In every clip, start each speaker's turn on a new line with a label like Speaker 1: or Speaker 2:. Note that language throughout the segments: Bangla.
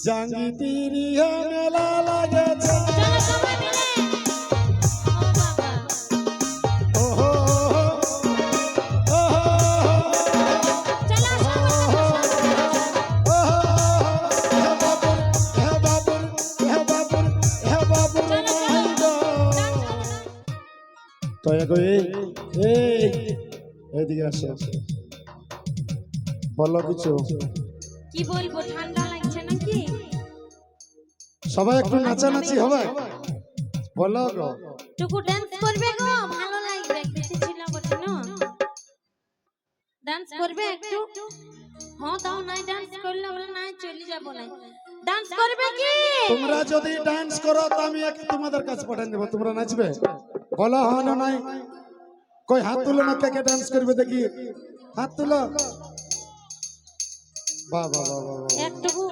Speaker 1: জাঙ্গি তিরিয়া মেলা লাগেছে
Speaker 2: চলো সবাই মিলে ও বাবা
Speaker 1: ওহো ওহো
Speaker 2: চলো
Speaker 1: হে বাবুর হে বাবুর হে বাবুর হে বাবুর তো এই এদিকে আসো বলো কিছু
Speaker 2: কি বলবো ঠান্ডা লাগছে নাকি
Speaker 1: সবাই একটু নাচানাচি হবে বলো গো
Speaker 2: টুকু ডান্স করবে গো ভালো লাগবে দেখেছিল বটে না ডান্স করবে একটু হ্যাঁ দাও নাই ডান্স করলে আমরা নাই চলে যাব না ডান্স করবে কি
Speaker 1: তোমরা যদি ডান্স করো তো আমি তোমাদের কাছে পাঠিয়ে দেব তোমরা নাচবে বলো হ্যাঁ না নাই কই হাত তুলো না কে ডান্স করবে দেখি হাত তুলো বাহ বাহ বাহ বাহ
Speaker 2: একটুকু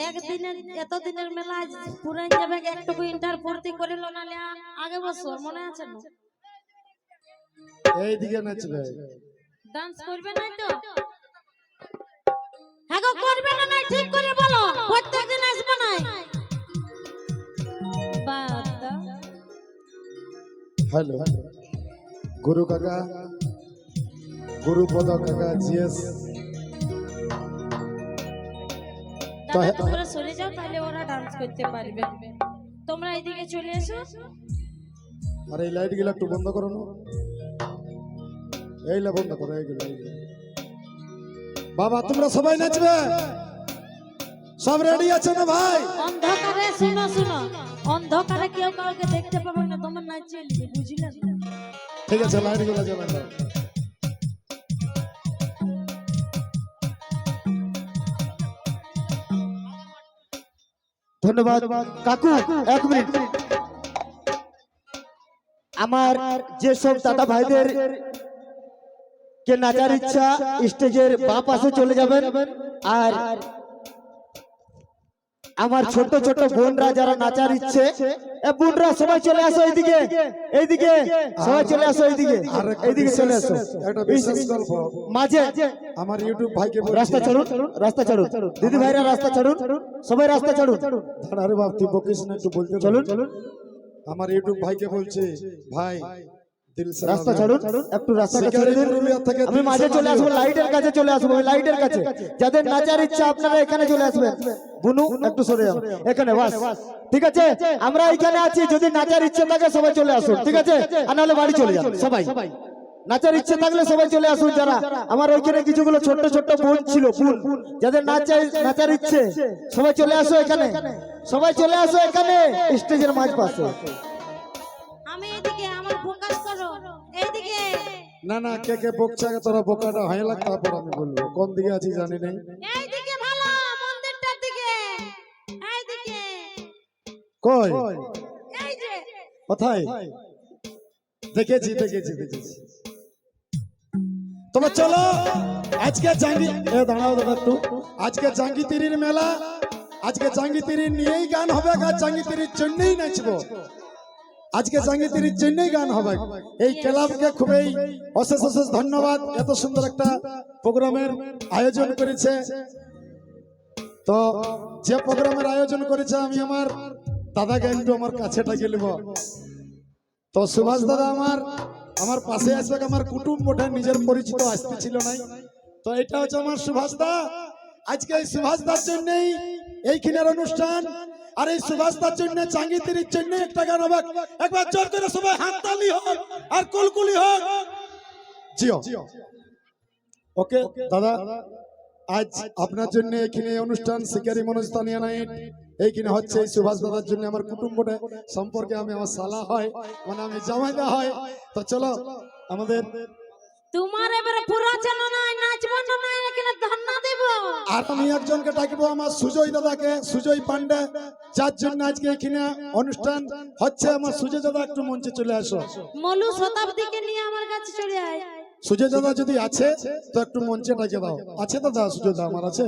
Speaker 2: একদিনের এত দিনের মেলা আজ পুরাই যাবে একটুকু ইন্টার ভর্তি করে লো নালে আগে বছর মনে আছে না
Speaker 1: এই দিকে নাচবে
Speaker 2: ডান্স করবে না তো হ্যাঁ গো করবে না নাই ঠিক করে বলো প্রত্যেকদিন আসবে না বাবা
Speaker 1: হ্যালো গুরু কাকা গুরুপদ কাকা জিএস
Speaker 2: দাদা তোমরা চলে যাও তাহলে ওরা ডান্স করতে পারবে তোমরা এইদিকে চলে এসো
Speaker 1: আরে এই লাইট গুলো একটু বন্ধ করো না এইলা বন্ধ করো এইগুলো বাবা তোমরা সবাই নাচবে সব রেডি আছে না ভাই
Speaker 2: অন্ধকারে শুনো শুনো অন্ধকারে কেউ কাউকে দেখতে পাবে না তোমার নাচ চলবে বুঝলে
Speaker 1: ঠিক আছে লাইট গুলো জ্বালান
Speaker 3: ধন্যবাদ কাকু এক মিনিট আমার যে সব দাদা ভাইদের কে নাচার ইচ্ছা স্টেজের বাঁ পাশে চলে যাবেন আর আমার ছোট ছোট বোনরা যারা নাচার ইচ্ছে বোনরা সবাই চলে আসো এইদিকে এইদিকে সবাই চলে আসো এইদিকে এইদিকে চলে আসো
Speaker 1: একটা বিশেষ গল্প
Speaker 3: মাঝে
Speaker 1: আমার ইউটিউব ভাইকে
Speaker 3: রাস্তা ছাড়ুন রাস্তা ছাড়ুন দিদি ভাইরা রাস্তা ছাড়ুন সবাই রাস্তা ছাড়ুন
Speaker 1: আরে বাপ তুই বকিস না একটু বলতে
Speaker 3: চলুন
Speaker 1: আমার ইউটিউব ভাইকে বলছে ভাই দিল সে
Speaker 3: রাস্তা ছাড়ুন একটু রাস্তাটা ছেড়ে দিন আমি মাঝে চলে আসবো লাইটের কাছে চলে আসবো ওই লাইটের কাছে যাদের নাচার ইচ্ছা আপনারা এখানে চলে আসবেন বুনু একটু সরে যাও এখানে বাস ঠিক আছে আমরা এখানে আছি যদি নাচার ইচ্ছা থাকে সবাই চলে আসুন ঠিক আছে আর নাহলে বাড়ি চলে যান সবাই নাচার ইচ্ছে থাকলে সবাই চলে আসুন যারা আমার ওইখানে কিছুগুলো ছোট ছোট বোন ছিল বোন যাদের নাচার ইচ্ছে সবাই চলে আসো এখানে সবাই চলে আসো এখানে স্টেজের মাঝ পাশে
Speaker 2: আমি এইদিকে আমার ফোকাস করো এইদিকে
Speaker 1: না না কে কে বকছে আগে তোরা বোকাটা হয় লাগ তারপর আমি বলবো কোন দিকে আছি জানি নাই
Speaker 2: এইদিকে ভালো মন্দিরটার দিকে এইদিকে
Speaker 1: কই
Speaker 2: এই যে
Speaker 1: কোথায় দেখেছি দেখেছি দেখেছি তোমরা চলো আজকে জাঙ্গি দাঁড়াও দাদা একটু আজকে জাঙ্গি তিরির মেলা আজকে জাঙ্গি তিরির নিয়েই গান হবে আর জাঙ্গি তিরির জন্যই নাচবো আজকে জাঙ্গি তিরির জন্যই গান হবে এই ক্লাবকে খুবই অশেষ অশেষ ধন্যবাদ এত সুন্দর একটা প্রোগ্রামের আয়োজন করেছে তো যে প্রোগ্রামের আয়োজন করেছে আমি আমার দাদাকে একটু আমার কাছে ডাকে নেব তো সুভাষ দাদা আমার পাশে আসবে আমার কুটুম্ব ওঠে নিজের পরিচিত আসতে ছিল নাই তো এটা হচ্ছে আমার সুভাষ দা আজকে এই সুভাষ দার জন্যই এইখানের অনুষ্ঠান আর এই সুভাষ দার জন্য জাঙ্গি তিরির জন্য একটা গান হবে একবার জোর করে সবাই হাততালি হোক আর কুলকুলি হোক জিও ওকে দাদা আজ আপনার জন্য এখানে অনুষ্ঠান শিকারী মনস্তানিয়া নাইট এইখানে হচ্ছে এই সুভাষ দাদার জন্য আমার কুটুম্বটা সম্পর্কে আমি আমার সালা হয় মানে আমি জামাইদা হয় তো চলো আমাদের
Speaker 2: তোমার এবারে পুরো জানো না নাচবো না এখানে ধন্না দেব
Speaker 1: আর আমি একজনকে ডাকবো আমার সুজয় দাদাকে সুজয় পান্ডে যার জন্য আজকে এখানে অনুষ্ঠান হচ্ছে আমার সুজয় দাদা একটু মঞ্চে চলে আসো
Speaker 2: মলু শতাব্দীকে নিয়ে আমার কাছে চলে আয়
Speaker 1: সুজয় দাদা যদি আছে তো একটু মঞ্চে ডাকে দাও আছে দাদা সুজয় দাদা আমার আছে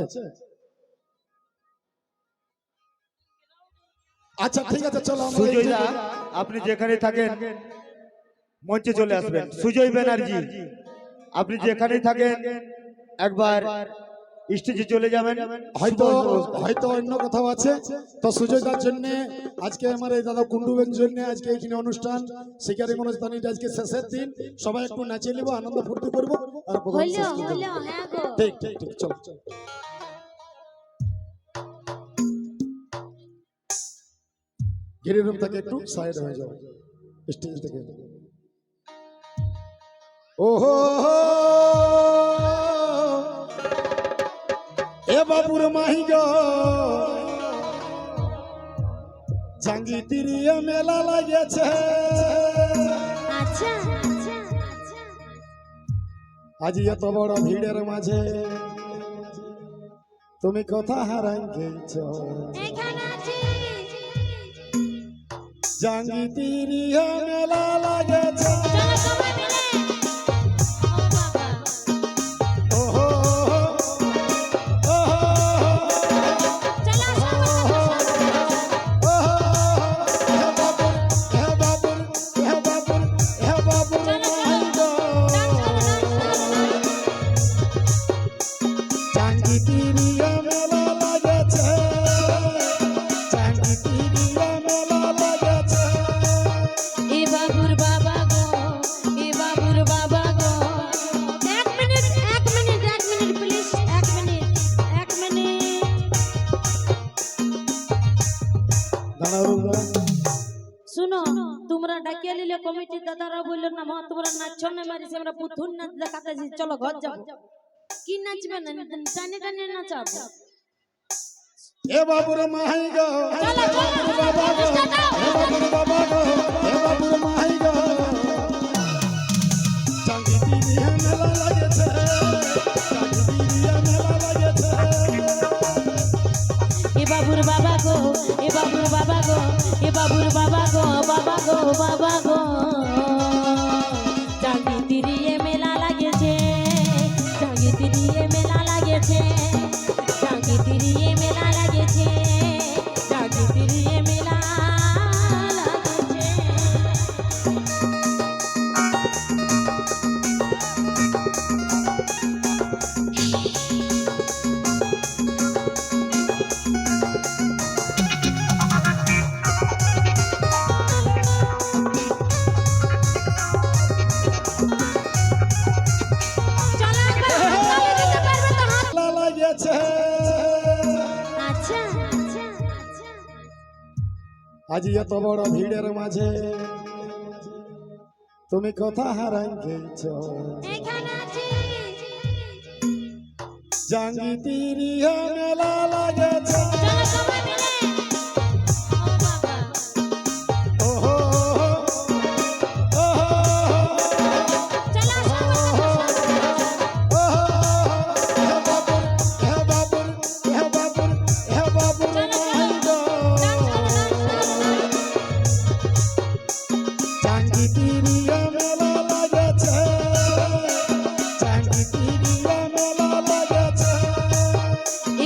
Speaker 1: আচ্ছা ঠিক আছে চলো
Speaker 3: সুজয় দা আপনি যেখানে থাকেন মঞ্চে চলে আসবেন সুজয় ব্যানার্জি আপনি যেখানে থাকেন একবার স্টেজে চলে যাবেন।
Speaker 1: হয়তো হয়তো অন্য কোথাও আছে, তো সুজয়দার জন্য আজকে আমার এই দাদা কুন্ডুবের জন্য আজকে এখানে অনুষ্ঠান শিকারী অনুষ্ঠানটা আজকে শেষের দিন, সবাই একটু নাচে নিব, আনন্দ ফুর্তি করবো আর প্রোগ্রাম
Speaker 2: হইলো
Speaker 1: শেষ করে দেব।
Speaker 2: হইলো হ্যাঁ গো
Speaker 1: ঠিক ঠিক ঠিক, চল চল। গিরিরুম থেকে একটু সাইড হয়ে যাও স্টেজ থেকে। ওহো এ বাবুর মাহি গো, জাঙ্গি তিরিয়ে মেলা লাগেছে,
Speaker 2: আচ্ছা
Speaker 1: আজ এত বড় ভিড়ের মাঝে তুমি কথা হারাই গেছ,
Speaker 2: এখানে আছি
Speaker 1: জাঙ্গি তিরিয়ে মেলা লাগেছে।
Speaker 2: চলো সবাই মিলে ও বাবা
Speaker 1: ওহো ওহো
Speaker 2: চলো এ বাবুর বাবা গো, এ বাবুর বাবা গো, এক মিনিট প্লিজ, এক মিনিট শুনো, তোমরা ডাকিয়ে নিলে কমিটির দাদারা বললো না মা তোমরা নাচছ না, মারিস আমরা পুতুল নাচ দেখাতেছি, চলো ঘর যাবো। কি নাচবে না, টানে টানে নাচাবো।
Speaker 1: এ বাবুর মাহাই গো,
Speaker 2: চলো চলো
Speaker 1: বাবা গো, এ বাবুর বাবা গো, এ বাবুর মাহাই গো, জাঙ্গি তিরিয়ে মেলা লাগেছে, জাঙ্গি তিরিয়ে মেলা লাগেছে।
Speaker 2: এ বাবুর বাবা গো, এ বাবুর বাবা গো, এ বাবুর বাবা গো, বাবা গো বাবা গো, জাঙ্গি তিরিয়ে মেলা লাগেছে, জাঙ্গি তিরিয়ে মেলা লাগেছে, জাঙ্গি তিরিয়ে মেলা লাগেছে, জাঙ্গি তিরিয়ে মেলা লাগেছে। চলো একবার হাততালি দিতে পারবে তো হাত?
Speaker 1: মেলা লাগেছে,
Speaker 2: আচ্ছা
Speaker 1: আজ এত বড় ভিড়ের মাঝে তুমি কথা হারাই গেছ,
Speaker 2: এখানে আছি
Speaker 1: জাঙ্গি তিরিয়ে মেলা লাগেছে।
Speaker 2: চলো সবাই মিলে ও বাবা
Speaker 1: ওহো ওহো
Speaker 2: চলো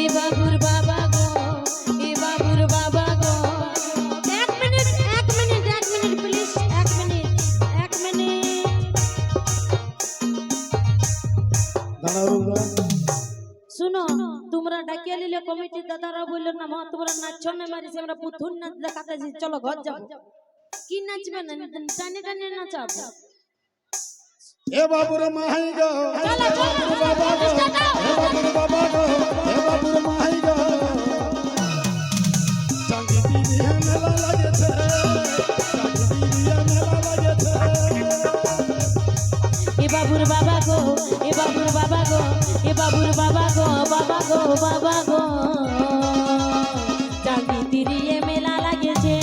Speaker 2: এ বাবুর বাবা গো, এ বাবুর বাবা গো, এক মিনিট প্লিজ, এক মিনিট শুনো, তোমরা ডাকিয়ে নিলে কমিটির দাদারা বললো না মা তোমরা নাচছ না, মারিস আমরা পুতুল নাচ দেখাতেছি, চলো ঘর যাবো। কি নাচবে না, টানে টানে নাচাবো।
Speaker 1: এ বাবুর মাহাই গো,
Speaker 2: চলো চলো
Speaker 1: বাবা গো, এ বাবুর বাবা গো, এ বাবুর মাহাই গো, জাঙ্গি তিরিয়ে মেলা লাগেছে, জাঙ্গি তিরিয়ে মেলা লাগেছে।
Speaker 2: এ বাবুর বাবা গো, এ বাবুর বাবা গো, এ বাবুর বাবা গো, বাবা গো বাবা গো, জাঙ্গি তিরিয়ে মেলা লাগেছে,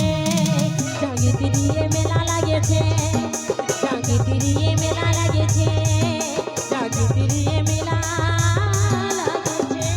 Speaker 2: জাঙ্গি তিরিয়ে মেলা লাগেছে, জাঙ্গি তিরিয়ে মেলা লাগেছে, জাঙ্গি তিরিয়ে মেলা লাগেছে।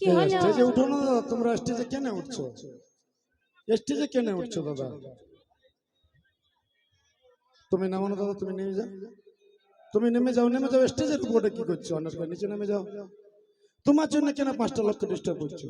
Speaker 2: কি হলো
Speaker 1: স্টেজে উঠো না দাদা, তোমরা স্টেজে কেন উঠছো? স্টেজে কেন উঠছো দাদা? তুমি নামো না দাদা, তুমি নেমে যাও, তুমি নেমে যাও, নেমে যাও। স্টেজের উপরে কি করছো? অনার করে নিচে নেমে যাও। তোমার জন্য কেন 5টা লোককে ডিস্টার্ব করছো?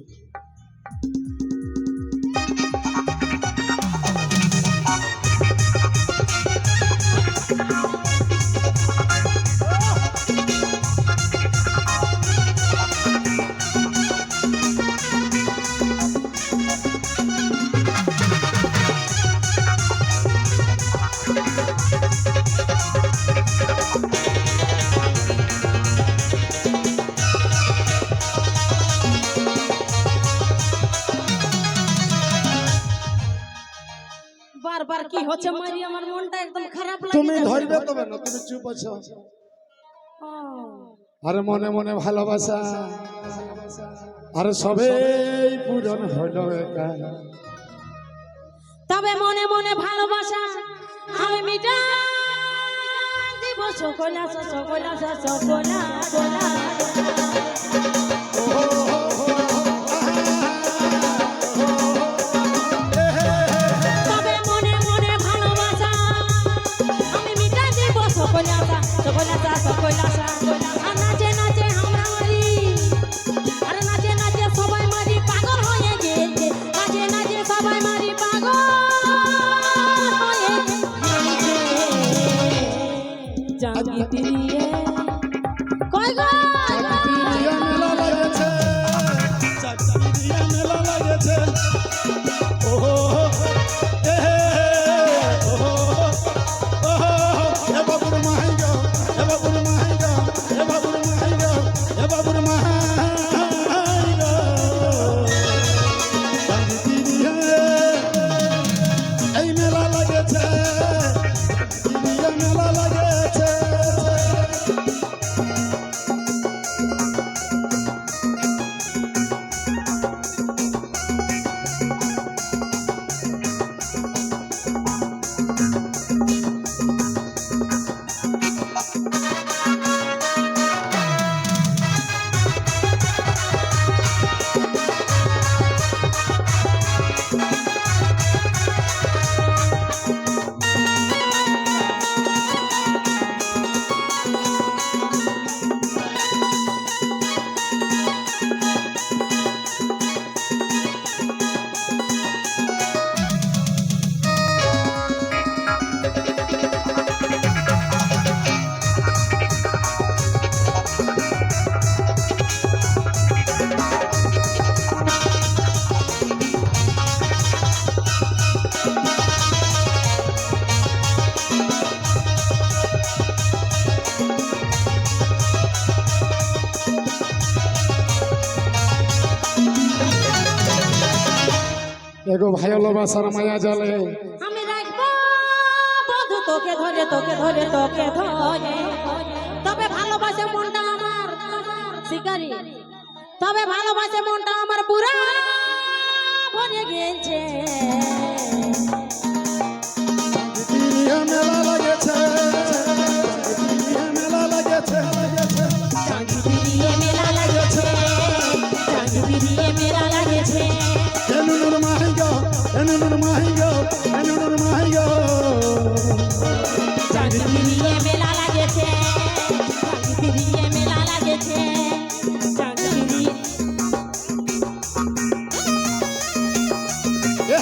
Speaker 2: বারবার কি হচ্ছে মারি, আমার মনটা একদম খারাপ লাগে।
Speaker 1: তুমি ধরবে তবে না, তুমি চুপ আছো। আরে মনে মনে ভালোবাসা, আরে সবেই পূরণ হলো একা।
Speaker 2: তবে মনে মনে ভালোবাসা আমি মিটা দিব সকল আশা, সকল আশা, সকল আশা। তবে মনে মনে ভালোবাসা আমি মিটা দিব সকল আশা, সকল আশা, সকল আশা। আর নাচে নাচে আমরা মারি, আরে নাচে নাচে সবাই মারি পাগল হয়ে গেছে। নাচে নাচে সবাই মারি পাগল হয়ে গেছে। জাঙ্গি দিয়ে কই গো
Speaker 1: চাকরিয়া মেলা লাগেছে, চাকরিয়া মেলা লাগেছে। ওহো এ ওহো ওহো এ বাবুর মাই গো, এ বাবুর মাই গো, এ বাবুর মাই গো, এ বাবুর মাই গো। চাকরিয়া এই মেলা লাগেছে, চাকরিয়া মেলা লাগেছে। এগো ভালোবাসার মায়া জালে
Speaker 2: আমি রাখবো বন্ধু তোকে ধরে, তোকে ধরে, তোকে ধরে। তবে ভালোবাসে মনটা আমার শিকারি, তবে ভালোবাসে মনটা আমার পুরা ভরে গেছে।
Speaker 1: চাকরিয়া মেলা লাগেছে, চাকরিয়া মেলা লাগেছে,
Speaker 2: জাঙ্গি দিয়ে মেলা লাগেছে, জাঙ্গি দিয়ে মেলা লাগেছে।
Speaker 1: এনুনুর মাই গো, এনুনুর মাই গো, এনুনুর মাই গো।
Speaker 2: জাঙ্গি দিয়ে মেলা লাগেছে, জাঙ্গি দিয়ে মেলা লাগেছে, জাঙ্গি দিয়ে।
Speaker 1: এ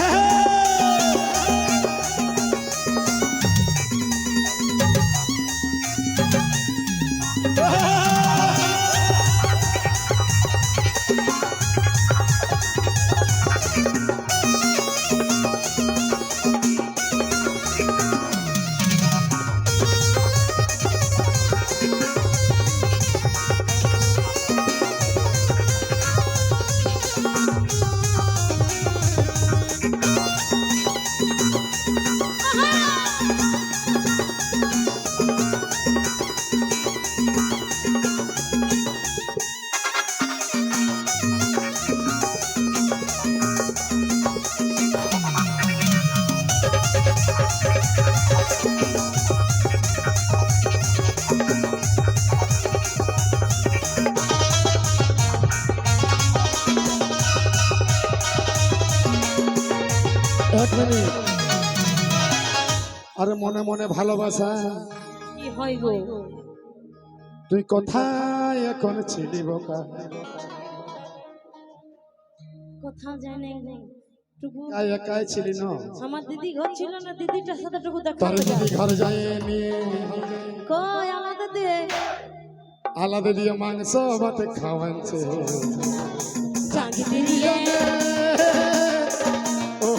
Speaker 1: আসেনি আরে মনে মনে ভালোবাসা
Speaker 2: কি হয় গো
Speaker 1: তুই কোথায় এখন ছিলি বোকা
Speaker 2: কোথাও জানে টুকু
Speaker 1: একাই একাই ছিলি না
Speaker 2: আমার দিদি ঘর ছিল না দিদিটার সাথে টুকু দেখা
Speaker 1: তোর দিদি ঘর যায়নি
Speaker 2: কই আলাদা দে
Speaker 1: আলাদা দিয়ে মাংস ভাত খাওয়াচ্ছে
Speaker 2: জাগি দিয়ে
Speaker 1: ও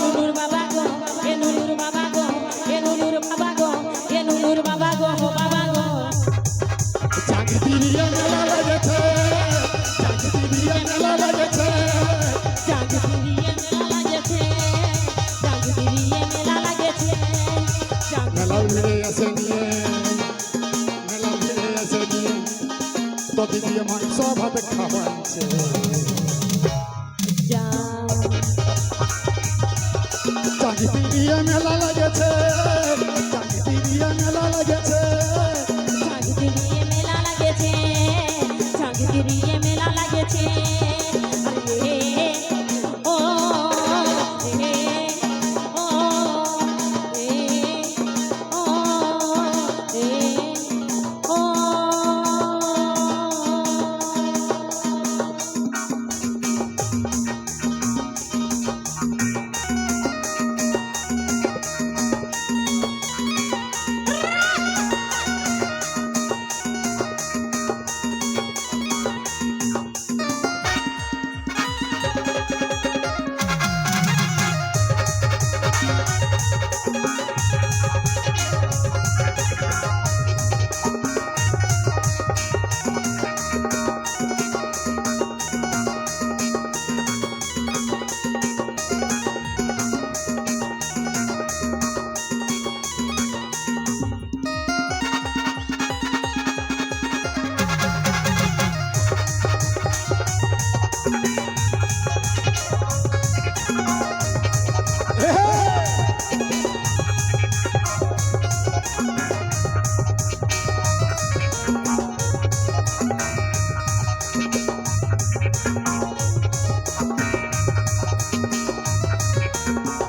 Speaker 2: নুনুর বাবা গো এ নুনুর বাবা গো এ নুনুর বাবা গো এ নুনুর বাবা গো বাবা গো
Speaker 1: জাগি দিয়ে মেলা লাগেছে জাগি দিয়ে মেলা লাগেছে
Speaker 2: জাগি দিয়ে মেলা লাগেছে জাগি দিয়ে মেলা লাগেছে
Speaker 1: মেলা ভিড়ে আসে নিয়ে মেলা ভিড়ে আসে নিয়ে তো দিদি মাংস ভাত খাওয়াচ্ছে জাগি দিয়ে মেলা লাগেছে জাগি দিয়ে মেলা লাগেছে
Speaker 2: জাগি দিয়ে মেলা লাগেছে জাগি দিয়ে মেলা লাগেছে